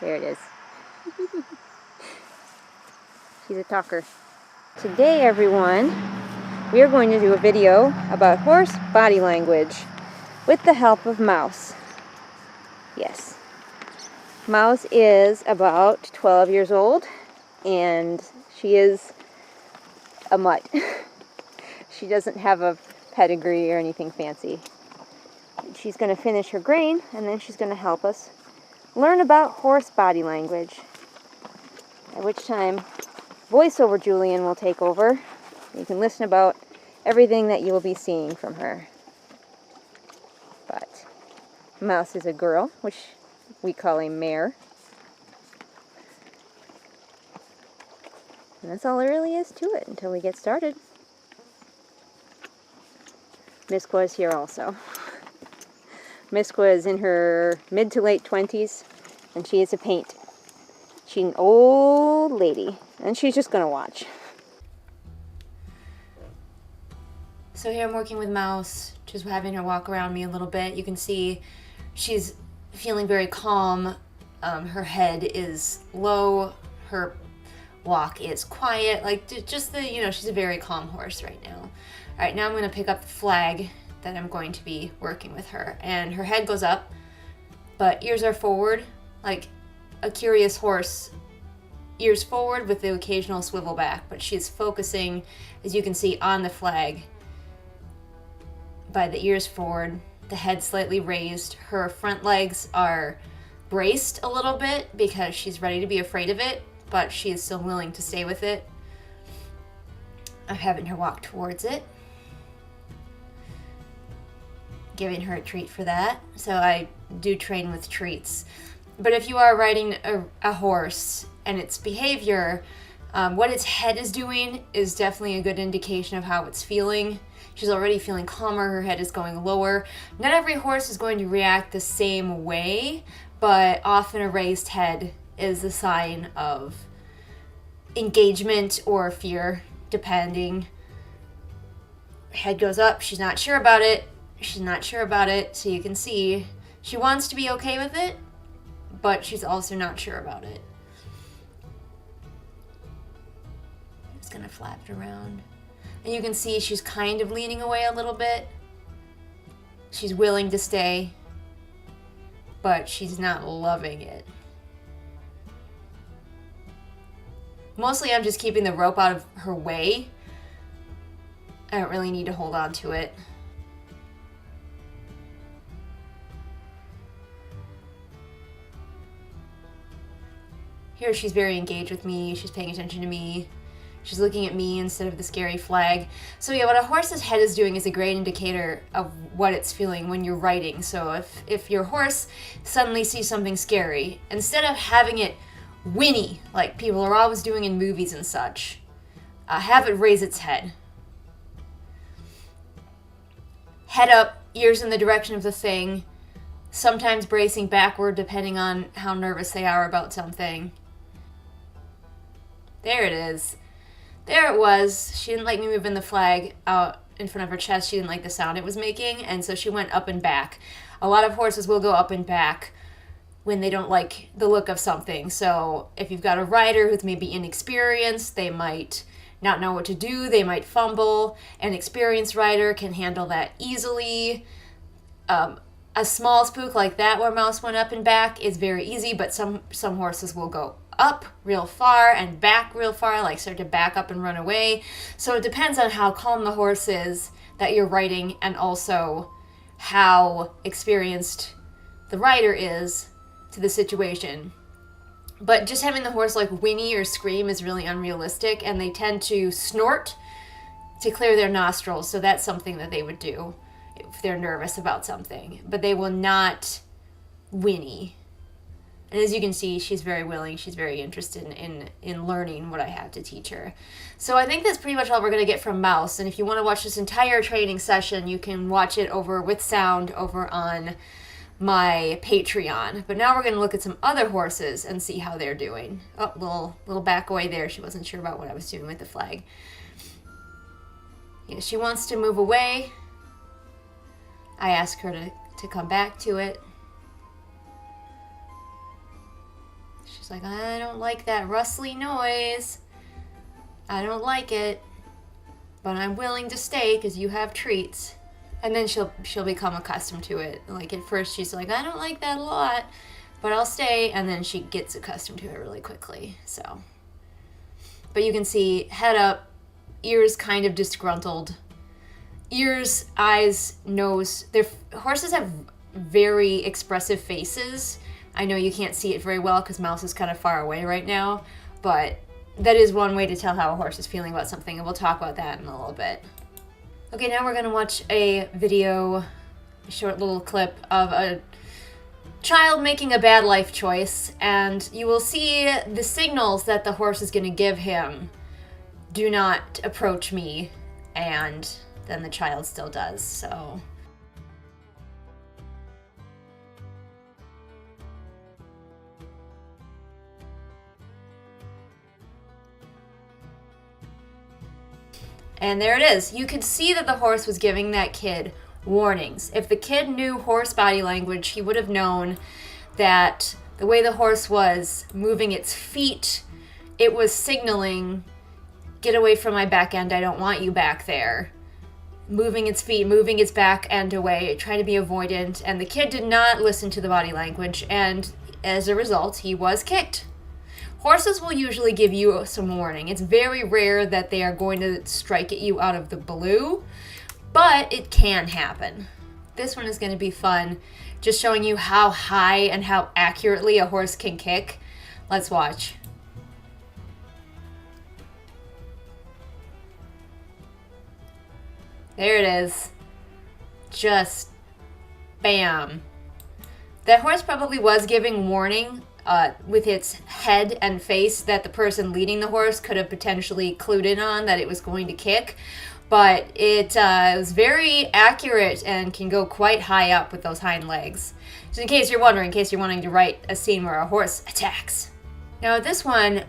There it is. She's a talker. Today, everyone, we are going to do a video about horse body language with the help of Mouse. Yes. Mouse is about 12 years old, and she is a mutt. She doesn't have a pedigree or anything fancy. She's going to finish her grain, and then she's going to help us learn about horse body language. At which time, voiceover Julian will take over. You can listen about everything that you will be seeing from her. But Mouse is a girl, which we call a mare. And that's all there really is to it until we get started. Miskwa is here also. Miskwa is in her mid to late 20s, and she is a paint. She's an old lady, and she's just going to watch. So here I'm working with Mouse, just having her walk around me a little bit. You can see she's feeling very calm. Her head is low. Her walk is quiet. She's a very calm horse right now. All right, now I'm going to pick up the flag that I'm going to be working with her. And her head goes up, but ears are forward, like a curious horse. Ears forward with the occasional swivel back, but she's focusing, as you can see, on the flag by the ears forward, the head slightly raised. Her front legs are braced a little bit because she's ready to be afraid of it, but she is still willing to stay with it. I'm having her walk towards it, giving her a treat for that. So I do train with treats. But if you are riding a horse and its behavior, what its head is doing is definitely a good indication of how it's feeling. She's already feeling calmer, her head is going lower. Not every horse is going to react the same way, but often a raised head is a sign of engagement or fear, depending. Head goes up, she's not sure about it. She's not sure about it, so you can see she wants to be okay with it, but she's also not sure about it. I'm just gonna flap it around. And you can see she's kind of leaning away a little bit. She's willing to stay, but she's not loving it. Mostly I'm just keeping the rope out of her way. I don't really need to hold on to it. Here she's very engaged with me, she's paying attention to me, she's looking at me instead of the scary flag. So yeah, what a horse's head is doing is a great indicator of what it's feeling when you're riding. So if your horse suddenly sees something scary, instead of having it whinny, like people are always doing in movies and such, have it raise its head. Head up, ears in the direction of the thing, sometimes bracing backward depending on how nervous they are about something. There it is. There it was. She didn't like me moving the flag out in front of her chest. She didn't like the sound it was making, and so she went up and back. A lot of horses will go up and back when they don't like the look of something. So if you've got a rider who's maybe inexperienced, they might not know what to do. They might fumble. An experienced rider can handle that easily. A small spook like that where Mouse went up and back is very easy, but some horses will go up real far and back real far, like start to back up and run away. So it depends on how calm the horse is that you're riding and also how experienced the rider is to the situation. But just having the horse like whinny or scream is really unrealistic, and they tend to snort to clear their nostrils, so that's something that they would do if they're nervous about something, but they will not whinny. And as you can see, she's very willing. She's very interested in learning what I have to teach her. So I think that's pretty much all we're going to get from Mouse. And if you want to watch this entire training session, you can watch it over with sound over on my Patreon. But now we're going to look at some other horses and see how they're doing. Oh, little back away there. She wasn't sure about what I was doing with the flag. Yeah, she wants to move away. I ask her to come back to it. She's like, I don't like that rustly noise. I don't like it, but I'm willing to stay because you have treats. And then she'll become accustomed to it. Like at first she's like, I don't like that a lot, but I'll stay. And then she gets accustomed to it really quickly. So, but you can see head up, ears kind of disgruntled. Ears, eyes, nose. Horses have very expressive faces. I know you can't see it very well because Mouse is kind of far away right now, but that is one way to tell how a horse is feeling about something, and we'll talk about that in a little bit. Okay, now we're going to watch a video, a short little clip of a child making a bad life choice, and you will see the signals that the horse is going to give him. Do not approach me, and then the child still does, so... And there it is. You could see that the horse was giving that kid warnings. If the kid knew horse body language, he would have known that the way the horse was moving its feet, it was signaling, get away from my back end, I don't want you back there. Moving its feet, moving its back end away, trying to be avoidant, and the kid did not listen to the body language, and as a result, he was kicked. Horses will usually give you some warning. It's very rare that they are going to strike at you out of the blue, but it can happen. This one is going to be fun, just showing you how high and how accurately a horse can kick. Let's watch. There it is. Just bam. That horse probably was giving warning with its head and face that the person leading the horse could have potentially clued in on that it was going to kick. But it was very accurate and can go quite high up with those hind legs. So in case you're wanting to write a scene where a horse attacks. Now this one,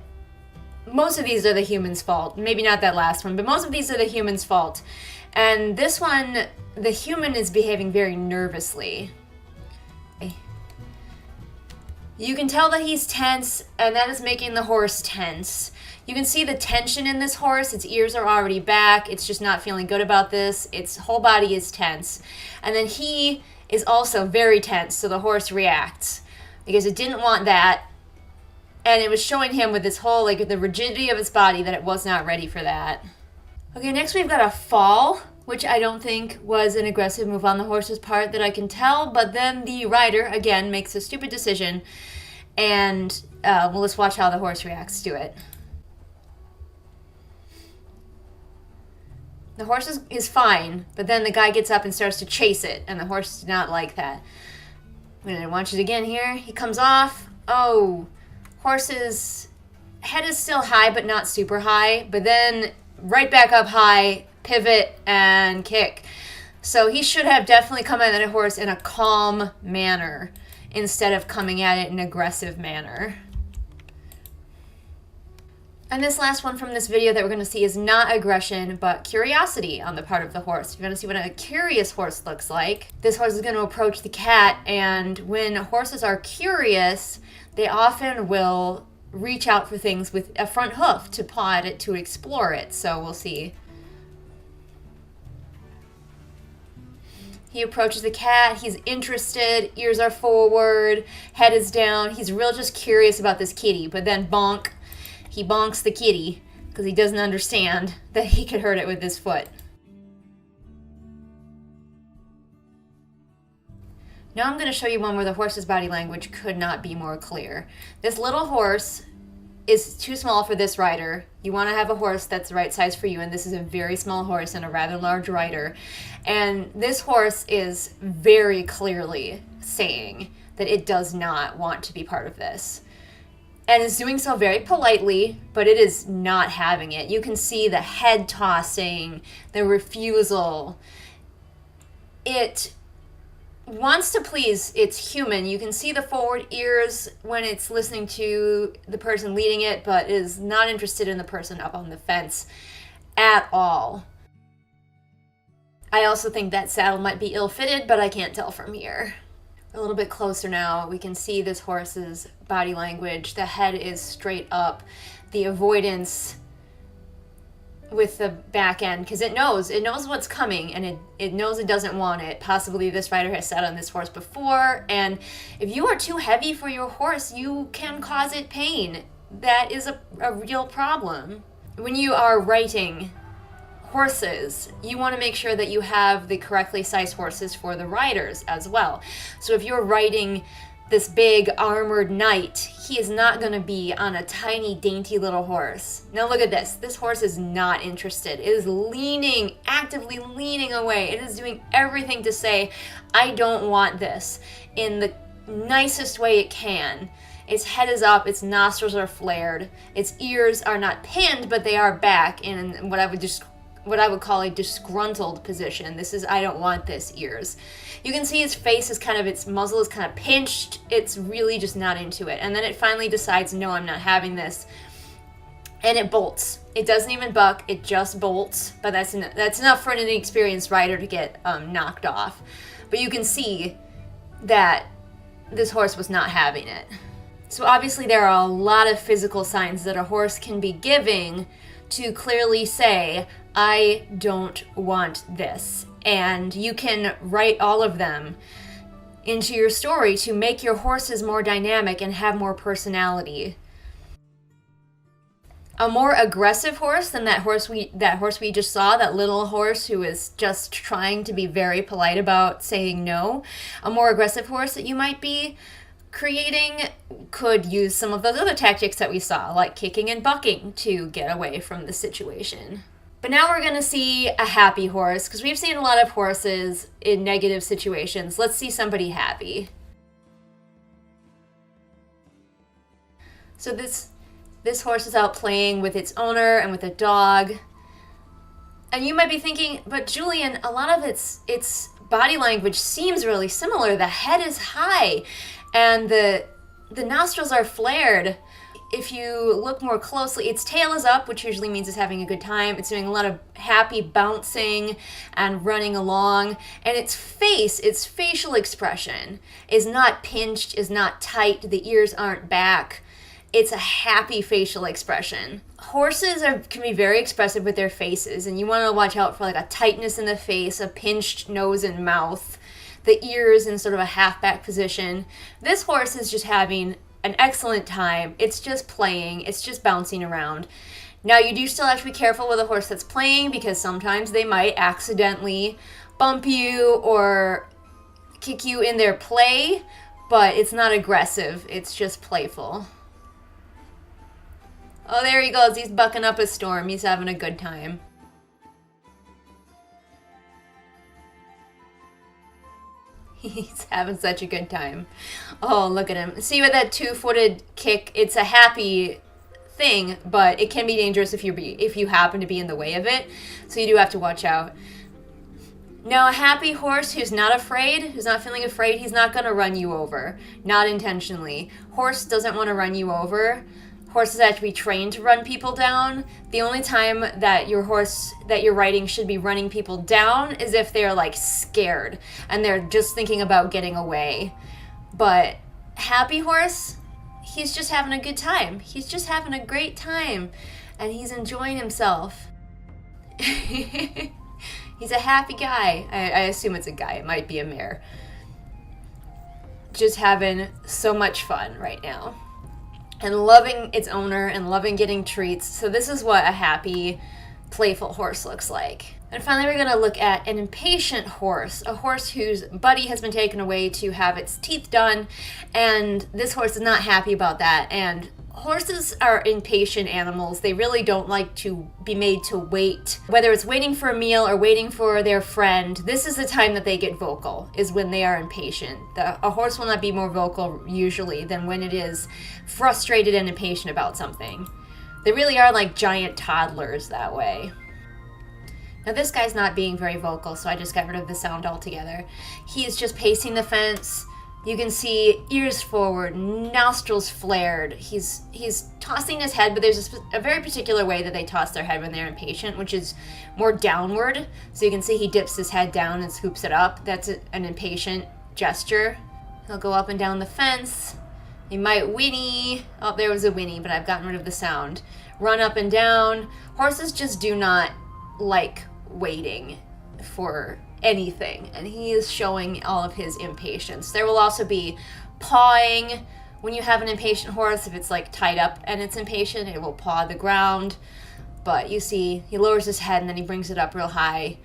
most of these are the human's fault. Maybe not that last one, but most of these are the human's fault. And this one, the human is behaving very nervously. You can tell that he's tense, and that is making the horse tense. You can see the tension in this horse. Its ears are already back. It's just not feeling good about this. Its whole body is tense. And then he is also very tense, so the horse reacts because it didn't want that. And it was showing him with this whole, like, the rigidity of its body that it was not ready for that. Okay, next we've got a fall, which I don't think was an aggressive move on the horse's part that I can tell, but then the rider, again, makes a stupid decision, and we'll just watch how the horse reacts to it. The horse is fine, but then the guy gets up and starts to chase it, and the horse did not like that. I'm going to watch it again here. He comes off. Oh, horse's head is still high, but not super high, but then right back up high, pivot, and kick. So he should have definitely come at a horse in a calm manner instead of coming at it in an aggressive manner. And this last one from this video that we're going to see is not aggression, but curiosity on the part of the horse. You're going to see what a curious horse looks like. This horse is going to approach the cat, and when horses are curious, they often will reach out for things with a front hoof to paw at it, to explore it. So we'll see. He approaches the cat, he's interested, ears are forward, head is down. He's real just curious about this kitty, but then bonk, he bonks the kitty because he doesn't understand that he could hurt it with his foot. Now I'm going to show you one where the horse's body language could not be more clear. This little horse is too small for this rider. You want to have a horse that's the right size for you, and this is a very small horse and a rather large rider. And this horse is very clearly saying that it does not want to be part of this. And is doing so very politely, but it is not having it. You can see the head tossing, the refusal. It wants to please its human. You can see the forward ears when it's listening to the person leading it, but is not interested in the person up on the fence at all. I also think that saddle might be ill-fitted, but I can't tell from here. A little bit closer now, we can see this horse's body language. The head is straight up. The avoidance with the back end, because it knows what's coming, and it knows it doesn't want it. Possibly this rider has sat on this horse before, and if you are too heavy for your horse, you can cause it pain. That is a real problem. When you are writing horses, you want to make sure that you have the correctly sized horses for the riders as well. So if you're riding this big armored knight, he is not going to be on a tiny dainty little horse. Now look at this. This horse is not interested. It is leaning, actively leaning away. It is doing everything to say, I don't want this, in the nicest way it can. Its head is up, its nostrils are flared, its ears are not pinned, but they are back in what I would call a disgruntled position. This is I don't want this ears. You can see its face is its muzzle is kind of pinched. It's really just not into it. And then it finally decides, no, I'm not having this. And it bolts. It doesn't even buck, it just bolts. But that's enough for an inexperienced rider to get knocked off. But you can see that this horse was not having it. So obviously there are a lot of physical signs that a horse can be giving to clearly say, I don't want this. And you can write all of them into your story to make your horses more dynamic and have more personality. A more aggressive horse than that horse we just saw, that little horse who is just trying to be very polite about saying no, a more aggressive horse that you might be creating could use some of those other tactics that we saw, like kicking and bucking, to get away from the situation. But now we're going to see a happy horse, because we've seen a lot of horses in negative situations. Let's see somebody happy. So this horse is out playing with its owner and with a dog. And you might be thinking, but Julian, a lot of its body language seems really similar. The head is high and the nostrils are flared. If you look more closely, its tail is up, which usually means it's having a good time. It's doing a lot of happy bouncing and running along. And its facial expression is not pinched, is not tight. The ears aren't back. It's a happy facial expression. Horses can be very expressive with their faces, and you want to watch out for like a tightness in the face, a pinched nose and mouth, the ears in sort of a half-back position. This horse is just having an excellent time. It's just playing. It's just bouncing around. Now, you do still have to be careful with a horse that's playing, because sometimes they might accidentally bump you or kick you in their play, but it's not aggressive. It's just playful. Oh, there he goes. He's bucking up a storm. He's having a good time. He's having such a good time. Oh, look at him. See, with that two-footed kick, it's a happy thing, but it can be dangerous if you happen to be in the way of it. So you do have to watch out. Now, a happy horse who's not afraid, who's not feeling afraid, he's not going to run you over. Not intentionally. Horse doesn't want to run you over. Horses have to be trained to run people down. The only time that your horse that you're riding should be running people down is if they're like scared and they're just thinking about getting away. But happy horse, he's just having a good time. He's just having a great time and he's enjoying himself. He's a happy guy. I assume it's a guy. It might be a mare. Just having so much fun right now. And loving its owner and loving getting treats. So this is what a happy, playful horse looks like. And finally, we're going to look at an impatient horse, a horse whose buddy has been taken away to have its teeth done, and this horse is not happy about that. And horses are impatient animals. They really don't like to be made to wait. Whether it's waiting for a meal or waiting for their friend, this is the time that they get vocal, is when they are impatient. A horse will not be more vocal usually than when it is frustrated and impatient about something. They really are like giant toddlers that way. Now this guy's not being very vocal, so I just got rid of the sound altogether. He is just pacing the fence. You can see ears forward, nostrils flared. He's tossing his head, but there's a very particular way that they toss their head when they're impatient, which is more downward. So you can see he dips his head down and scoops it up. That's an impatient gesture. They'll go up and down the fence. They might whinny. Oh, there was a whinny, but I've gotten rid of the sound. Run up and down. Horses just do not like waiting for anything, and he is showing all of his impatience. There will also be pawing. When you have an impatient horse, if it's like tied up and it's impatient, it will paw the ground. But you see, he lowers his head and then he brings it up real high.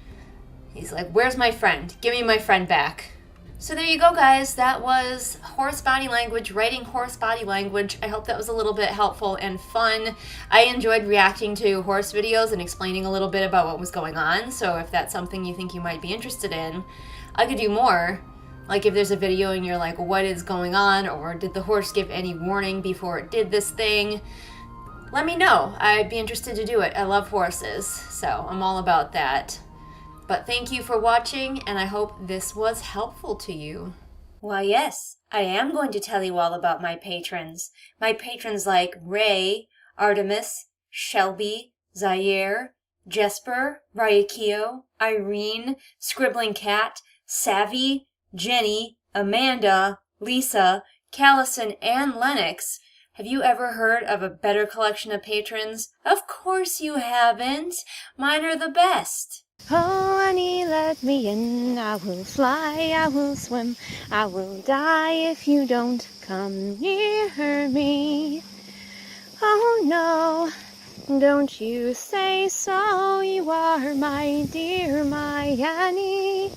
He's like, where's my friend? Give me my friend back. So there you go, guys. That was horse body language, writing horse body language. I hope that was a little bit helpful and fun. I enjoyed reacting to horse videos and explaining a little bit about what was going on. So if that's something you think you might be interested in, I could do more. Like if there's a video and you're like, what is going on? Or did the horse give any warning before it did this thing? Let me know. I'd be interested to do it. I love horses, so I'm all about that. But thank you for watching, and I hope this was helpful to you. Why, yes, I am going to tell you all about my patrons. My patrons like Ray, Artemis, Shelby, Zaire, Jesper, Ryakio, Irene, Scribbling Cat, Savvy, Jenny, Amanda, Lisa, Callison, and Lennox. Have you ever heard of a better collection of patrons? Of course you haven't. Mine are the best. Oh, honey, let me in. I will fly, I will swim, I will die if you don't come near me. Oh no, don't you say so. You are my dear, my honey.